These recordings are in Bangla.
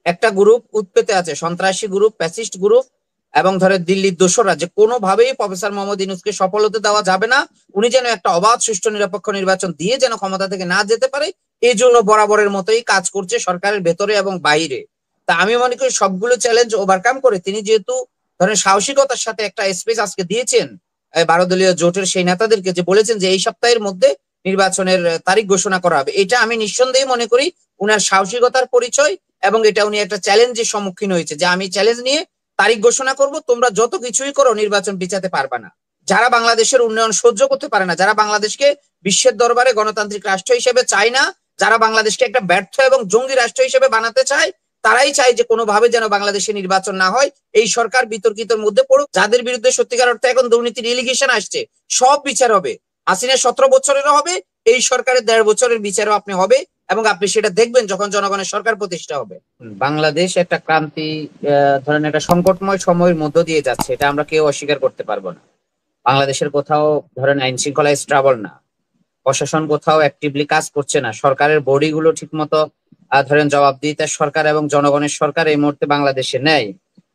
একটা গ্রুপ উৎপেতে আছে, সন্ত্রাসী গ্রুপ, ফ্যাসিস্ট গ্রুপ এবং ধরে দিল্লির দোসররা, যে কোনোভাবেই প্রফেসর মোহাম্মদ ইউনূসকে সফল হতে দেওয়া যাবে না। উনি যেন একটা অবাধ সুষ্ঠু নিরপেক্ষ নির্বাচন দিয়ে যেন ক্ষমতা থেকে না যেতে পারে, এই জন্য বরাবরের মতোই কাজ করছে সরকারের ভেতরে এবং বাইরে। তা আমি মনে করি সবগুলো চ্যালেঞ্জ ওভারকাম করে তিনি যেহেতু ধরেন সাহসিকতার সাথে একটা স্পেস আজকে দিয়েছেন 12 দলীয় জোটের সেই নেতাদেরকে, যে বলেছেন যে এই সপ্তাহের মধ্যে নির্বাচনের তারিখ ঘোষণা করা হবে, এটা আমি নিঃসন্দেহে মনে করি উনার সাহসিকতার পরিচয়। এবং এটা উনি একটা চ্যালেঞ্জের সম্মুখীন হয়েছে, যে আমি চ্যালেঞ্জ নিয়ে তারিখ ঘোষণা করব, তোমরা যত কিছুই করো নির্বাচন পিছাতে পারবে না। যারা বাংলাদেশের উন্নয়ন সহ্য করতে পারে না, যারা বাংলাদেশকে বিশ্বের দরবারে গণতান্ত্রিক রাষ্ট্র হিসেবে চায় না, যারা বাংলাদেশকে একটা ব্যর্থ এবং জঙ্গি রাষ্ট্র হিসেবে বানাতে চায়, তারাই চায় যে কোনোভাবে যেন বাংলাদেশে নির্বাচন না হয়, এই সরকার বিতর্কিতের মধ্যে পড়ুক। যাদের বিরুদ্ধে সত্যিকার অর্থে এখন দুর্নীতির এলিগেশন আসছে, সব বিচার হবে। হাসিনার 17 বছরেরও হবে, এই সরকারের 1.5 বছরের বিচারও আপনি হবে, এবং আপনি সেটা দেখবেন যখন জনগণের সরকার প্রতিষ্ঠা হবে। বাংলাদেশ একটা ক্রান্তি ধরেন একটা সংকটময় সময়ের মধ্য দিয়ে যাচ্ছে, এটা আমরা কেউ অস্বীকার করতে পারবো না। বাংলাদেশের কোথাও ধরেন আইন শৃঙ্খলা স্টেবল না, প্রশাসন কোথাও অ্যাক্টিভলি কাজ করছে না, সরকারের বডি গুলো ঠিক মতো ধরেন জবাবদিহিতার সরকার এবং জনগণের সরকার এই মুহূর্তে বাংলাদেশে নেই।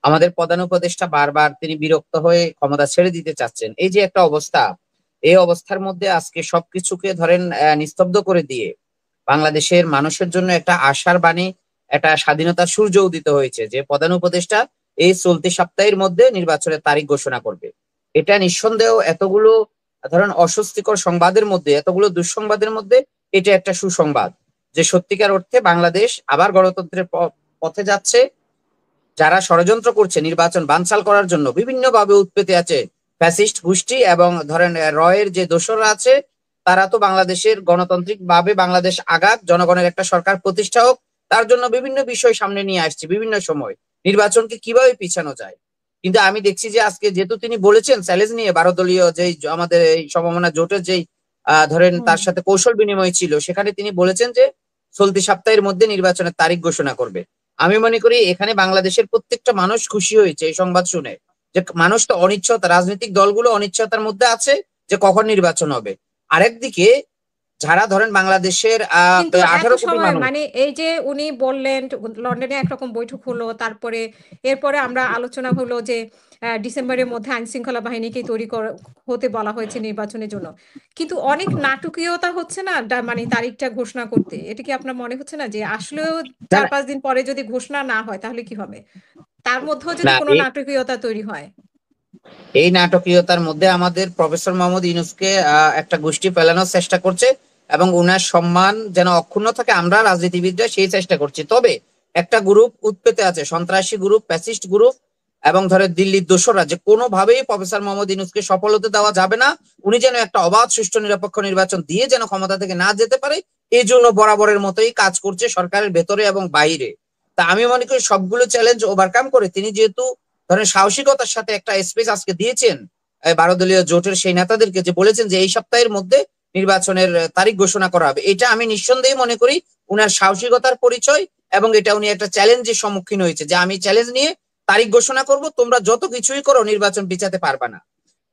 আমাদের প্রধান উপদেষ্টা বারবার তিনি বিরক্ত হয়ে ক্ষমতা ছেড়ে দিতে চাচ্ছেন। এই যে একটা অবস্থা, এই অবস্থার মধ্যে আজকে সবকিছুকে ধরেন নিস্তব্ধ করে দিয়ে বাংলাদেশের মানুষের জন্য একটা আশার বাণী, একটা স্বাধীনতার সূর্য উদিত হয়েছে, যে প্রধান উপদেষ্টা এই চলতি সপ্তাহের মধ্যে নির্বাচনের তারিখ ঘোষণা করবে। এটা নিঃসন্দেহ এতগুলো ধরেন অস্বস্তিকর সংবাদের মধ্যে, এতগুলো দুঃসংবাদের মধ্যে এটা একটা সুসংবাদ, যে সত্যিকার অর্থে বাংলাদেশ আবার গণতন্ত্রের পথে যাচ্ছে। যারা ষড়যন্ত্র করছে নির্বাচন বানচাল করার জন্য, বিভিন্নভাবে উৎপেতে আছে ফ্যাসিস্ট গোষ্ঠী এবং ধরেন রয়ের যে দোসররা আছে, তারা তো বাংলাদেশের গণতান্ত্রিক ভাবে বাংলাদেশ আগাক, জনগণের একটা সরকার প্রতিষ্ঠা হোক, তার জন্য বিভিন্ন বিষয় সামনে নিয়ে আসছে বিভিন্ন সময়, নির্বাচনকে কিভাবে পিছানো যায়। কিন্তু আমি দেখছি যে আজকে যেহেতু তিনি বলেছেন চ্যালেঞ্জ নিয়ে 12 দলীয় যেই আমাদের এই সমমনা জোটের যেই ধরেন হুম। তার সাথে কৌশল বিনিময় ছিল, সেখানে তিনি বলেছেন যে চলতি সপ্তাহের মধ্যে নির্বাচনের তারিখ ঘোষণা করবে। আমি মনে করি এখানে বাংলাদেশের প্রত্যেকটা মানুষ খুশি হয়েছে এই সংবাদ শুনে, যে মানুষ তো অনিশ্চয়তা, রাজনৈতিক দলগুলো অনিশ্চয়তার মধ্যে আছে যে কখন নির্বাচন হবে। আরেকদিকে যারা ধরেন বাংলাদেশের কিন্তু এত 18 কোটি সময় মানুষ। মানে এই যে উনি বললেন লন্ডনে একরকম বৈঠক হলো, তারপরে এরপরে আমরা আলোচনা হলো যে ডিসেম্বরের মধ্যে আইনশৃঙ্খলা বাহিনীকে হতে বলা হয়েছে নির্বাচনের জন্য। কিন্তু অনেক নাটকীয়তা হচ্ছে না মানে তারিখটা ঘোষণা করতে। এটা কি আপনার মনে হচ্ছে না যে আসলেও না, ৪-৫ দিন পরে যদি ঘোষণা না হয় তাহলে কি হবে? তার মধ্যেও যদি না, কোনো নাটকীয়তা তৈরি হয়? এই নাটকীয়তার মধ্যে আমাদের প্রফেসর মোহাম্মদ ইউনূসকে একটা গোষ্ঠী ফেলানোর চেষ্টা করছে, এবং উনার সম্মান যেন অক্ষুণ্ণ থাকে, আমরা রাজনীতিবিদরা সেই চেষ্টা করছি। তবে একটা গ্রুপ উৎপেতে আছে, সন্ত্রাসী গ্রুপ, ফ্যাসিস্ট গ্রুপ এবং ধরে দিল্লির দোসররা, যে কোনোভাবেই প্রফেসর মোহাম্মদ ইউনূসকে সফল হতে দেওয়া যাবে না। উনি যেন একটা অবাধ সুষ্ঠু নিরপেক্ষ নির্বাচন দিয়ে যেন ক্ষমতা থেকে না যেতে পারে, এই জন্য বরাবরের মতোই কাজ করছে সরকারের ভেতরে এবং বাইরে। তা আমি মনে করি সবগুলো চ্যালেঞ্জ ওভারকাম করে তিনি যেহেতু ধরেন সাহসিকতার সাথে একটা স্পেস আজকে দিয়েছেন 12 দলীয় জোটের সেই নেতাদেরকে, যে বলেছেন যে এই সপ্তাহের মধ্যে নির্বাচনের তারিখ ঘোষণা করা হবে, এটা আমি নিঃসন্দেহে মনে করি উনার সাহসিকতার পরিচয়। এবং এটা উনি একটা চ্যালেঞ্জের সম্মুখীন হয়েছে, যে আমি চ্যালেঞ্জ নিয়ে তারিখ ঘোষণা করব, তোমরা যত কিছুই করো নির্বাচন পিছাতে পারবা না।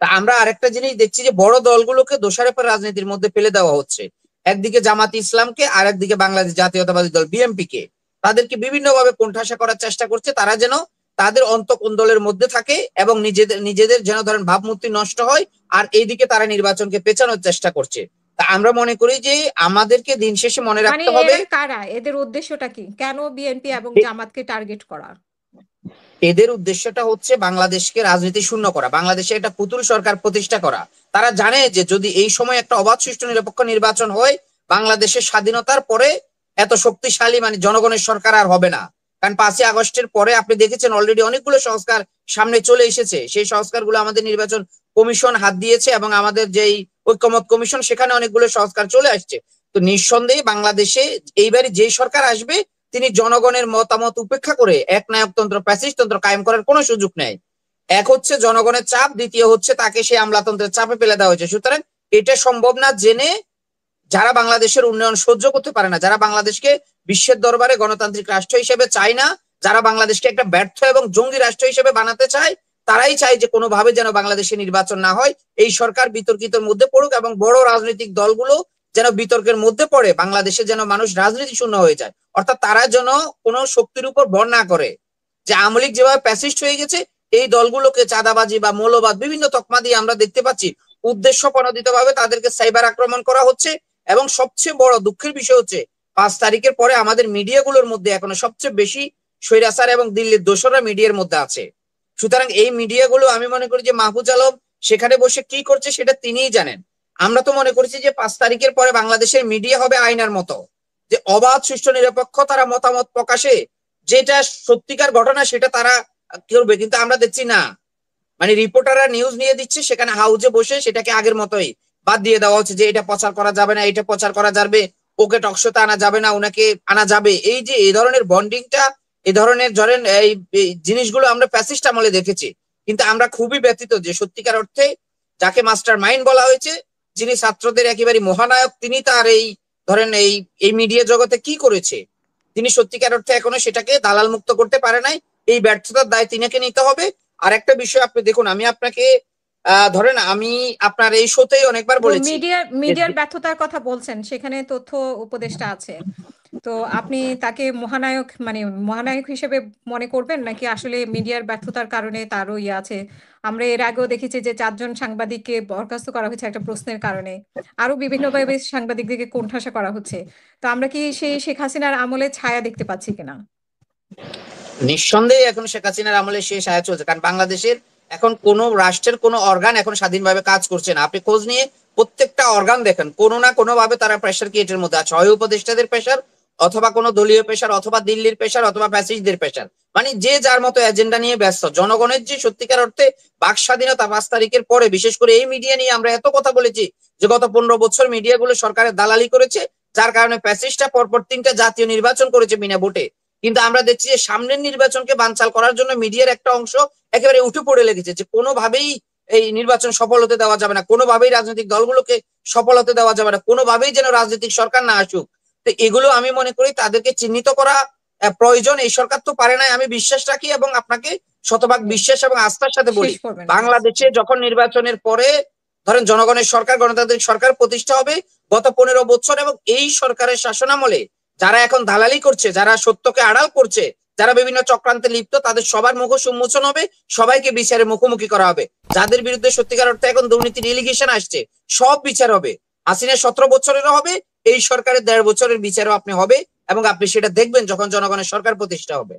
তা আমরা আরেকটা জিনিস দেখছি যে বড় দলগুলোকে দোষারোপের রাজনীতির মধ্যে ফেলে দেওয়া হচ্ছে। একদিকে জামাত ইসলামকে, আর একদিকে বাংলাদেশ জাতীয়তাবাদী দল বিএনপি কে, তাদেরকে বিভিন্নভাবে কোণঠাসা করার চেষ্টা করছে, তারা যেন তাদের অন্তঃকোন্দলের মধ্যে থাকে এবং নিজেদের নিজেদের যেন ধরেন ভাবমূর্তি নষ্ট হয়, আর এইদিকে তারা নির্বাচনকে পেছানোর চেষ্টা করছে। তা আমরা মনে করি যে আমাদেরকে দিন শেষে মনে মানে রাখতে হবে এরা কারা? এদের উদ্দেশ্যটা কি? কেন বিএনপি এবং জামাতকে টার্গেট করা? এদের উদ্দেশ্যটা হচ্ছে বাংলাদেশকে রাজনীতি শূন্য করা, বাংলাদেশে একটা পুতুল সরকার প্রতিষ্ঠা করা। তারা জানে যে যদি এই সময় একটা অবাধ সুষ্ঠু নিরপেক্ষ নির্বাচন হয়, বাংলাদেশের স্বাধীনতার পরে এত শক্তিশালী মানে জনগণের সরকার আর হবে না। কারণ 5ই আগস্টের পরে আপনি দেখেছেন অলরেডি অনেকগুলো সংস্কার সামনে চলে এসেছে, সেই সংস্কারগুলো আমাদের নির্বাচন কমিশন হাত দিয়েছে, এবং আমাদের যেই ঐক্যমত কমিশন সেখানে অনেকগুলো সংস্কার চলে আসছে। তো নিঃসন্দেহে বাংলাদেশে এইবারে যেই সরকার আসবে, তিনি জনগণের মতামত উপেক্ষা করে একনায়কতন্ত্র, ফ্যাসিস্টতন্ত্র কায়েম করার কোনো সুযোগ নেই। এক হচ্ছে জনগণের চাপ, দ্বিতীয় হচ্ছে তাকে সেই আমলাতন্ত্রের চাপে ফেলে দেওয়া হয়েছে। সুতরাং এটা সম্ভব না জেনে যারা বাংলাদেশের উন্নয়ন সহ্য করতে পারে না, যারা বাংলাদেশকে বিশ্বের দরবারে গণতান্ত্রিক রাষ্ট্র হিসেবে চায় না, যারা বাংলাদেশকে একটা ব্যর্থ এবং জঙ্গি রাষ্ট্র হিসেবে বানাতে চায়, তারাই চায় যে কোনোভাবে যেন বাংলাদেশে নির্বাচন না হয়, এই সরকার বিতর্কিতের মধ্যে পড়ুক এবং বড় রাজনৈতিক দলগুলো যেন বিতর্কের মধ্যে পড়ে, বাংলাদেশে যেন মানুষ রাজনীতি শূন্য হয়ে যায়। অর্থাৎ তারা যেন কোনো শক্তির উপর ভর না করে, যে আওয়ামী লীগ যেভাবে প্যাসিস্ট হয়ে গেছে এই দলগুলোকে চাঁদাবাজি বা মৌলবাদ বিভিন্ন তকমা দিয়ে আমরা দেখতে পাচ্ছি উদ্দেশ্য প্রণোদিত ভাবে তাদেরকে সাইবার আক্রমণ করা হচ্ছে। এবং সবচেয়ে বড় দুঃখের বিষয় হচ্ছে 5 তারিখের পরে আমাদের মিডিয়াগুলোর মধ্যে এখনো সবচেয়ে বেশি স্বৈরাচার এবং দিল্লির দোসররা মিডিয়ার মধ্যে আছে। সুতরাং এই মিডিয়াগুলো আমি মনে করি যে মাহফুজ আলম সেখানে বসে কি করছে সেটা তিনিই জানেন। আমরা তো মনে করছি যে 5 তারিখের পরে বাংলাদেশের মিডিয়া হবে আয়নার মতো, যে অবাধ সুষ্ঠু নিরপেক্ষ তারা মতামত প্রকাশে যেটা সত্যিকার ঘটনা সেটা তারা করবে। কিন্তু আমরা দেখছি না, মানে রিপোর্টাররা নিউজ নিয়ে দিচ্ছে, সেখানে হাউজে বসে সেটাকে আগের মতোই বাদ দিয়ে দেওয়া হচ্ছে যে এটা প্রচার করা যাবে না, এটা প্রচার করা যাবে, ওকে টকশোতে আনা যাবে না, ওনাকে আনা যাবে। এই যে এই ধরনের বন্ডিংটা, এই ধরনের ধরেন এই জিনিসগুলো আমরা ফ্যাসিস্ট আমলে দেখেছি। কিন্তু আমরা খুবই ব্যথিত যে সত্যিকার অর্থে যাকে মাস্টার মাইন্ড বলা হয়েছে, যিনি ছাত্রদের একেবারে মহানায়ক, তিনি তার এই ধরেন এই মিডিয়া জগতে কি করেছে, তিনি সত্যিকার অর্থে এখনো সেটাকে দালাল মুক্ত করতে পারে নাই। এই ব্যর্থতার দায় তিনাকে নিতে হবে। আর একটা বিষয় আপনি দেখুন, আমি আপনাকে ধরেন আমি আপনার এই শোতেই অনেকবার বলেছি মিডিয়ার ব্যর্থতার কথা বলছেন, সেখানে তথ্য উপদেষ্টা আছে। তো আপনি তাকে মহানায়ক মানে মহানায়ক হিসেবে মনে করবেন নাকি আসলে মিডিয়ার ব্যর্থতার কারণে তারও ইয়ে আছে? আমরা এর আগেও দেখেছি যে 4 জন সাংবাদিককে বরখাস্ত করা হয়েছে একটা প্রশ্নের কারণে, আরো বিভিন্নভাবে সাংবাদিকদেরকে কোণঠাসা করা হচ্ছে। তো আমরা কি সেই শেখ হাসিনার আমলে ছায়া দেখতে পাচ্ছি কিনা? নিঃসন্দেহে এখন শেখ হাসিনার আমলে শেষ আয়া চলছে, কারণ বাংলাদেশের এখন কোন রাষ্ট্রের কোন অর্গান এখন স্বাধীনভাবে কাজ করছে না। আপনি খোঁজ নিয়ে প্রত্যেকটা অর্গান দেখেন, কোনো না কোনো ভাবে তারা প্রেশার ক্রিয়েটের মধ্যে আছে, হয় উপদেষ্টাদের প্রেশার, অথবা কোনো দলীয় প্রেশার, অথবা দিল্লির প্রেশার, অথবা ফ্যাসিস্টদের প্রেশার। মানে যে যার মতো এজেন্ডা নিয়ে ব্যস্ত। জনগণের যে সত্যিকার অর্থে বাক স্বাধীনতা 5 তারিখের পরে, বিশেষ করে এই মিডিয়া নিয়ে আমরা এত কথা বলেছি যে গত 15 বছর মিডিয়াগুলো সরকারের দালালি করেছে, যার কারণে ফ্যাসিস্টরা পরপর 3টা জাতীয় নির্বাচন করেছে বিনা ভোটে। কিন্তু আমরা দেখছি যে সামনের নির্বাচনকে বানচাল করার জন্য মিডিয়ার একটা অংশ একেবারে উঠে পড়ে লেগেছে, যে কোনোভাবেই এই নির্বাচন সফল হতে দেওয়া যাবে না, কোনোভাবেই রাজনৈতিক দলগুলোকে সফল হতে দেওয়া যাবে না, কোনোভাবেই যেন রাজনৈতিক সরকার না আসুক। তো এগুলো আমি মনে করি তাদেরকে চিহ্নিত করা প্রয়োজন। এই সরকার তো পারে নাই, আমি বিশ্বাস রাখি এবং আপনাকে শতভাগ বিশ্বাস এবং আস্থার সাথে বলি, বাংলাদেশে যখন নির্বাচনের পরে ধরেন জনগণের সরকার, গণতান্ত্রিক সরকার প্রতিষ্ঠা হবে, গত 15 বছর এবং এই সরকারের শাসনামলে যারা এখন দালালি করছে, যারা সত্যকে আড়াল করছে, যারা বিভিন্ন চক্রান্তে লিপ্ত, তাদের সবার মুখ উন্মোচন হবে, সবাইকে বিচারের মুখোমুখি করা হবে। যাদের বিরুদ্ধে সত্যিকার অর্থে এখন দুর্নীতির এলিগেশন আসছে, সব বিচার হবে। হাসিনা 17 বছরেরও হবে, এই সরকারের 1.5 বছরের বিচারও আপনি হবে, এবং আপনি সেটা দেখবেন যখন জনগণের সরকার প্রতিষ্ঠা হবে।